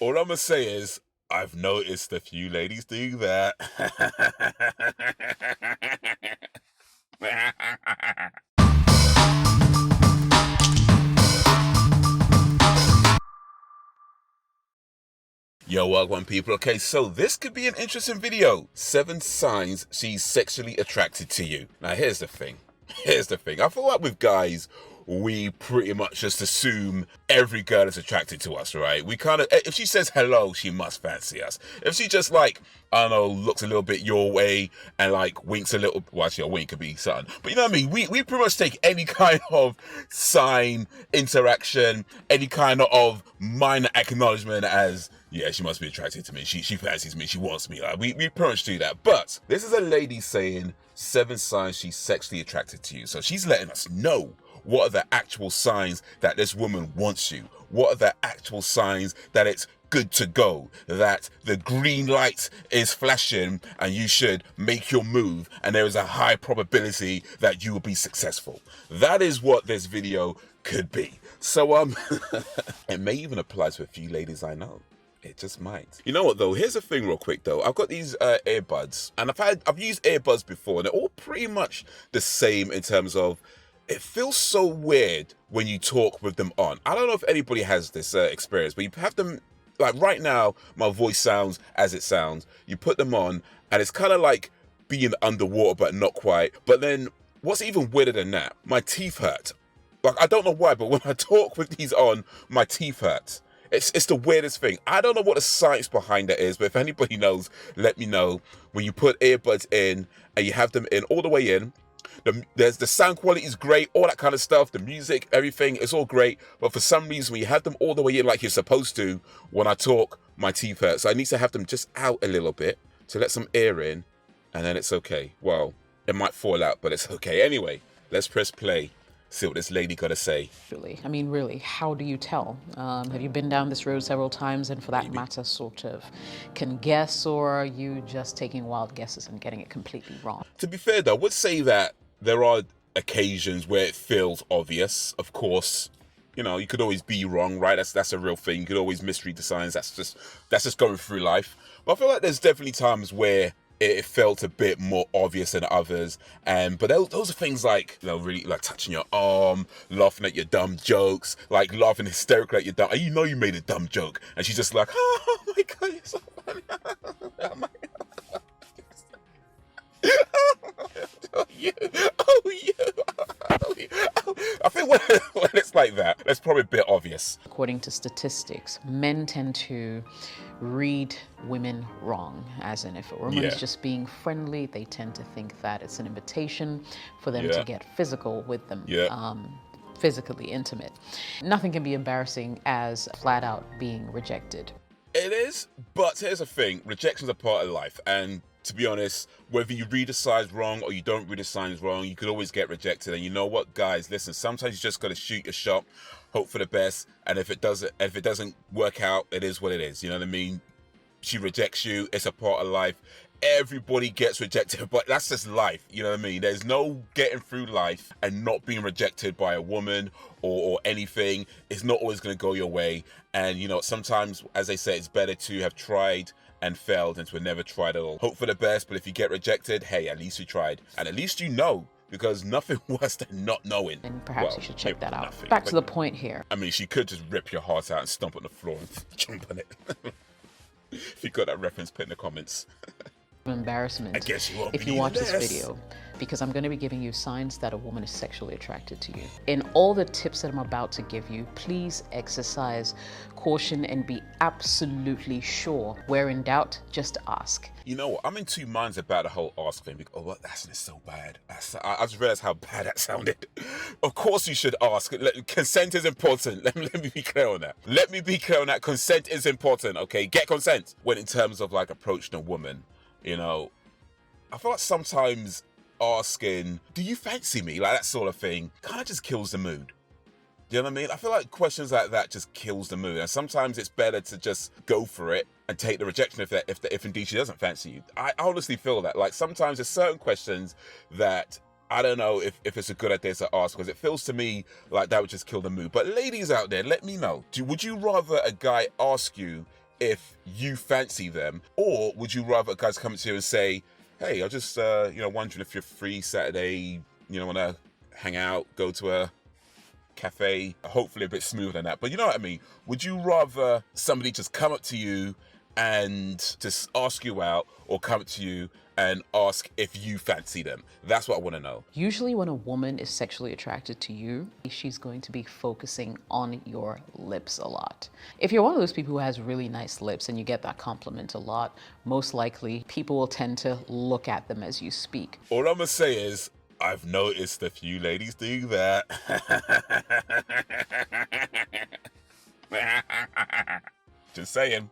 All I'm gonna say is, I've noticed a few ladies do that. Yo, welcome people. Okay, so this could be an interesting video. 7 signs she's sexually attracted to you. Now, here's the thing. I feel like with guys, we pretty much just assume every girl is attracted to us, right? We kind of, if she says hello, she must fancy us. If she just like, I don't know, looks a little bit your way and like winks a little, well actually a wink could be something, but you know what I mean? We pretty much take any kind of sign, interaction, any kind of minor acknowledgement as, yeah, she must be attracted to me. She fancies me. She wants me. Like, we pretty much do that. But this is a lady saying 7 signs she's sexually attracted to you. So she's letting us know what are the actual signs that this woman wants you. What are the actual signs that it's good to go, that the green light is flashing and you should make your move and there is a high probability that you will be successful. That is what this video could be. So it may even apply to a few ladies I know. It just might. You know what though? Here's the thing real quick though. I've got these earbuds and I've used earbuds before and they're all pretty much the same in terms of it feels so weird when you talk with them on. I don't know if anybody has this experience, but you have them, like right now, my voice sounds as it sounds. You put them on and it's kind of like being underwater, but not quite. But then what's even weirder than that? My teeth hurt. Like, I don't know why, but when I talk with these on, my teeth hurt. It's the weirdest thing. I don't know what the science behind it is, but if anybody knows, let me know. When you put earbuds in and you have them in all the way in, the sound quality is great, all that kind of stuff, the music, everything, it's all great. But for some reason, when you have them all the way in like you're supposed to, when I talk, my teeth hurt. So I need to have them just out a little bit to let some air in, and then it's okay. Well, it might fall out, but it's okay. Anyway, let's press play. See what this lady got to say. Really, I mean, really, how do you tell? Have you been down this road several times and for that matter sort of can guess, or are you just taking wild guesses and getting it completely wrong? To be fair though, I would say that there are occasions where it feels obvious. Of course, you know, you could always be wrong, right? That's a real thing. You could always misread the signs. That's just going through life. But I feel like there's definitely times where it felt a bit more obvious than others, but those are things like, you know, really like touching your arm, laughing at your dumb jokes, like laughing hysterically at your dumb, you know you made a dumb joke, and she's just like, oh my god, you're so funny. Oh my god. Oh you, oh you, oh you. I think when it's like that, that's probably a bit obvious. According to statistics, men tend to read women wrong, as in if a woman is just being friendly, they tend to think that it's an invitation for them to get physical with them, physically intimate. Nothing can be embarrassing as flat out being rejected. It is, but here's the thing, rejection's a part of life, and to be honest, whether you read the signs wrong or you don't read the signs wrong, you could always get rejected. And you know what, guys, listen, sometimes you just got to shoot your shot, hope for the best, and if it doesn't work out, it is what it is. You know what I mean? She rejects you, it's a part of life. Everybody gets rejected, but that's just life. You know what I mean? There's no getting through life and not being rejected by a woman or anything. It's not always going to go your way. And, you know, sometimes, as they say, it's better to have tried and failed than to have never tried at all. Hope for the best, but if you get rejected, hey, at least you tried. And at least you know, because nothing worse than not knowing. And perhaps you should check that out. Back to the point here. I mean, she could just rip your heart out and stomp on the floor and jump on it. If you got that reference, put in the comments. Embarrassment I guess you won't if you watch this video, because I'm going to be giving you signs that a woman is sexually attracted to you. In all the tips that I'm about to give you, please exercise caution and be absolutely sure. Where in doubt, just ask. You know what? I'm in two minds about the whole ask thing. Oh, what? That's so bad. I just realized how bad that sounded. Of course you should ask. Consent is important. Let me be clear on that. Let me be clear on that. Consent is important, okay? Get consent. When in terms of like approaching a woman, you know, I feel like sometimes asking, do you fancy me? Like that sort of thing kind of just kills the mood. Do you know what I mean? I feel like questions like that just kills the mood. And sometimes it's better to just go for it and take the rejection if indeed she doesn't fancy you. I honestly feel that. Like sometimes there's certain questions that I don't know if it's a good idea to ask, because it feels to me like that would just kill the mood. But ladies out there, let me know. Would you rather a guy ask you if you fancy them? Or would you rather guys come to you and say, hey, I just, wondering if you're free Saturday, want to hang out, go to a cafe, hopefully a bit smoother than that. But you know what I mean? Would you rather somebody just come up to you and just ask you out, or come up to you and ask if you fancy them? That's what I want to know. Usually when a woman is sexually attracted to you, she's going to be focusing on your lips a lot. If you're one of those people who has really nice lips and you get that compliment a lot, most likely people will tend to look at them as you speak. All I'm going to say is, I've noticed a few ladies do that. Just saying.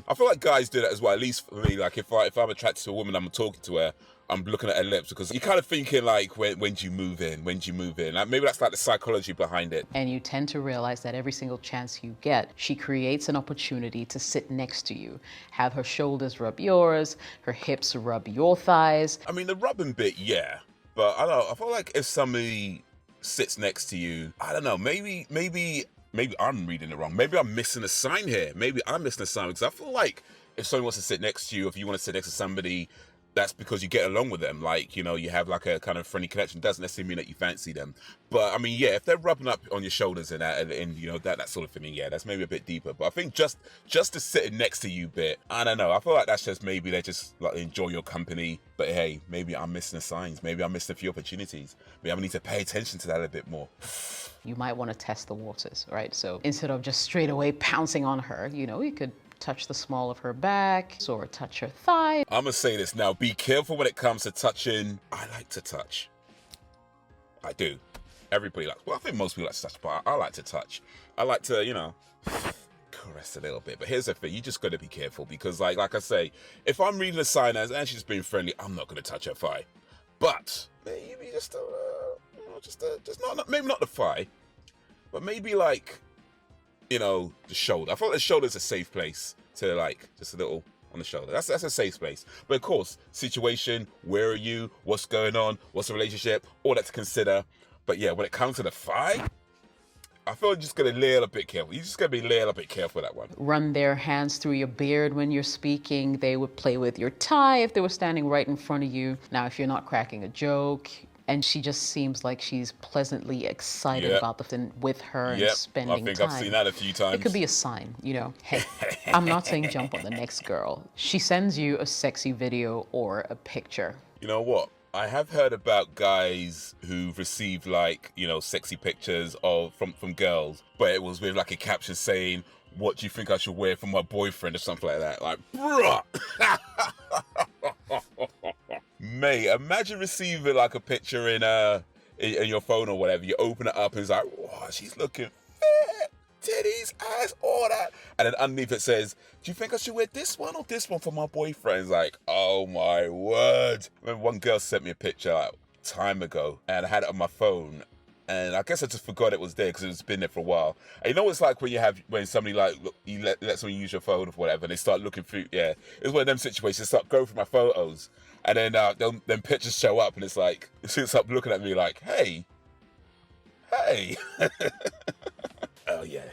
I feel like guys do that as well, at least for me. Like if I'm attracted to a woman, I'm talking to her, I'm looking at her lips, because you're kind of thinking like, when do you move in? Like, maybe that's like the psychology behind it. And you tend to realize that every single chance you get, she creates an opportunity to sit next to you, have her shoulders rub yours, her hips rub your thighs. I mean, the rubbing bit, yeah. But I don't know, I feel like if somebody sits next to you, I don't know, maybe I'm reading it wrong. Maybe I'm missing a sign here. Maybe I'm missing a sign, because I feel like if someone wants to sit next to you, if you want to sit next to somebody, that's because you get along with them. Like, you have like a kind of friendly connection. Doesn't necessarily mean that you fancy them. But I mean, yeah, if they're rubbing up on your shoulders and that, and that sort of thing, yeah, that's maybe a bit deeper. But I think just the sitting next to you bit, I don't know. I feel like that's just, maybe they just like enjoy your company. But hey, maybe I'm missing the signs. Maybe I missed a few opportunities. Maybe I need to pay attention to that a bit more. You might want to test the waters, right? So instead of just straight away pouncing on her, you could touch the small of her back or touch her thigh. I'm gonna say this now, be careful when it comes to touching. I like to touch. I do. Everybody likes, well, I think most people like to touch, but I like to touch. I like to, caress a little bit. But here's the thing, you just gotta be careful, because like I say, if I'm reading a sign as, and she's being friendly, I'm not gonna touch her thigh. But maybe just not, maybe not the thigh, but maybe like, the shoulder. I thought the shoulder is a safe place to, like, just a little on the shoulder. That's a safe place. But of course, situation, where are you, what's going on, what's the relationship, all that to consider. But yeah, when it comes to the thigh, I feel you're just gonna lay a bit careful. You're just gonna be laying a bit careful with that one. Run their hands through your beard when you're speaking. They would play with your tie if they were standing right in front of you. Now, if you're not cracking a joke, and she just seems like she's pleasantly excited about the thing with her and spending time. I think I've seen that a few times. It could be a sign, hey, I'm not saying jump on the next girl. She sends you a sexy video or a picture. You know what? I have heard about guys who've received like, sexy pictures from girls, but it was with like a caption saying, "What do you think I should wear for my boyfriend?" or something like that. Like, bruh. Mate, imagine receiving like a picture in your phone or whatever. You open it up and it's like, wow, she's looking fit, titties, ass, all that. And then underneath it says, "Do you think I should wear this one or this one for my boyfriend?" It's like, oh my word. I remember one girl sent me a picture like time ago, and I had it on my phone. And I guess I just forgot it was there because it's been there for a while. And you know what it's like when somebody like, you let someone use your phone or whatever, and they start looking through, yeah. It's one of them situations, start going through my photos. And then then pictures show up and it's like, it's up looking at me like, hey. Oh yeah,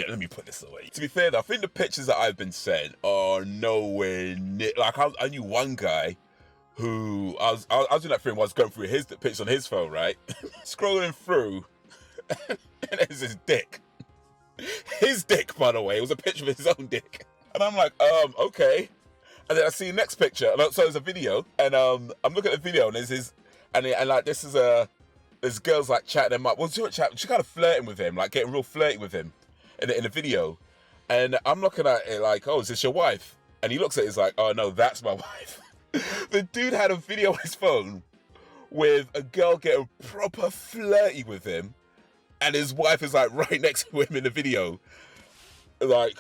let me put this away. To be fair though, I think the pictures that I've been sent are nowhere near, like I knew one guy who, I was doing that for him while I was going through his pictures on his phone, right? Scrolling through, and there's his dick. His dick, by the way, it was a picture of his own dick. And I'm like, okay. And then I see the next picture, so there's a video, and I'm looking at the video, and there's his, and like this is this girl's like chatting him up. Well, she's kind of flirting with him, like getting real flirty with him in the video. And I'm looking at it like, oh, is this your wife? And he looks at it, he's like, oh no, that's my wife. The dude had a video on his phone with a girl getting proper flirty with him, and his wife is like right next to him in the video. Like,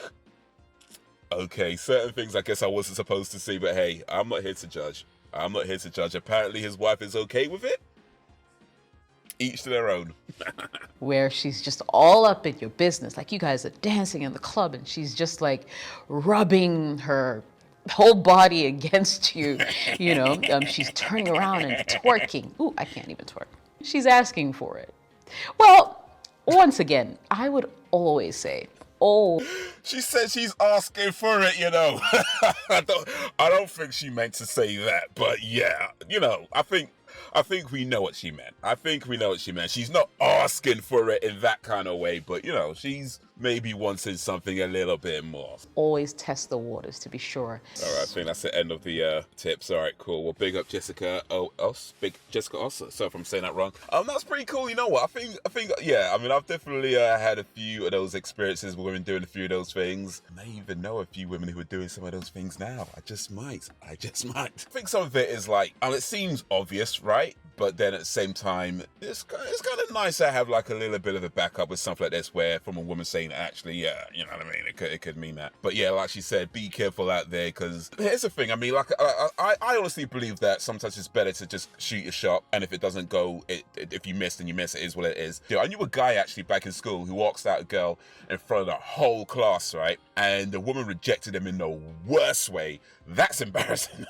okay, certain things I guess I wasn't supposed to see, but hey, I'm not here to judge. Apparently his wife is okay with it. Each to their own. Where she's just all up in your business, like you guys are dancing in the club, and she's just like rubbing her whole body against you, she's turning around and twerking. Ooh, I can't even twerk. She's asking for it. Well, once again, I would always say, Oh, She said she's asking for it, you know. I don't think she meant to say that, but yeah, you know, I think we know what she meant. I think we know what she meant. She's not asking for it in that kind of way, but you know, she's maybe wanting something a little bit more. always test the waters to be sure. All right, I think that's the end of the tips. All right, cool. Well, big up Jessica big Jessica Oss. Sorry if I'm saying that wrong. That's pretty cool. You know what? I think, yeah. I mean, I've definitely had a few of those experiences with women doing a few of those things. I may even know a few women who are doing some of those things now. I just might. I think some of it is like, it seems obvious, right? But then at the same time, it's kind of nice to have like a little bit of a backup with something like this, where from a woman saying, actually, yeah, you know what I mean? It could mean that. But yeah, like she said, be careful out there, because here's the thing. I mean, like, I honestly believe that sometimes it's better to just shoot your shot, and if it doesn't go, if you miss, then you miss. It is what it is. You know, I knew a guy actually back in school who walks out a girl in front of the whole class, right? And the woman rejected him in the worst way. That's embarrassing.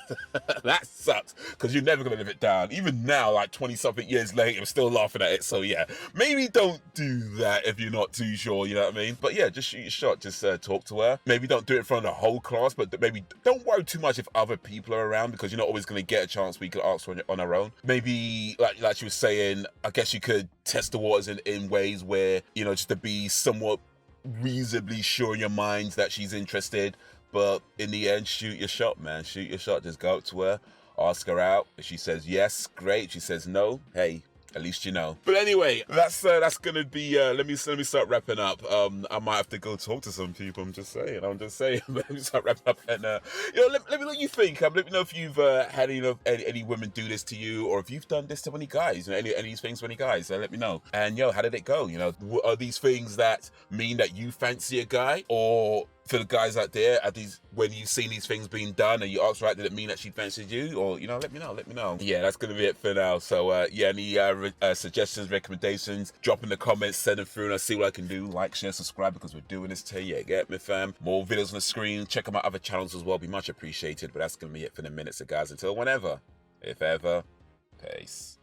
That sucks, because you're never going to live it down. Even now, like 20-something years later, I'm still laughing at it. So yeah, maybe don't do that if you're not too sure, you know what I mean? But yeah, just shoot your shot. Just talk to her. Maybe don't do it in front of the whole class, but maybe don't worry too much if other people are around, because you're not always going to get a chance where you could ask her on her own. Maybe, like she was saying, I guess you could test the waters in ways where, you know, just to be somewhat reasonably sure in your mind that she's interested. But in the end, shoot your shot, man. Shoot your shot. Just go up to her, ask her out. If she says yes, great. If she says no, hey, at least you know. But anyway, that's gonna be. Let me start wrapping up. I might have to go talk to some people. I'm just saying. Let me start wrapping up, and you know, let me know what you think. Let me know if you've had any women do this to you, or if you've done this to any guys. You know, any of these things to any guys. Let me know. And yo, how did it go? You know, are these things that mean that you fancy a guy, or for the guys out there, when you've seen these things being done and you ask, right, did it mean that she fancied you? Or, you know, let me know. Yeah, that's going to be it for now. So, yeah, any suggestions, recommendations, drop in the comments, send them through, and I'll see what I can do. Like, share, subscribe, because we're doing this to you. Get me, fam? More videos on the screen. Check out my other channels as well. Be much appreciated. But that's going to be it for the minute. So, guys, until whenever, if ever, peace.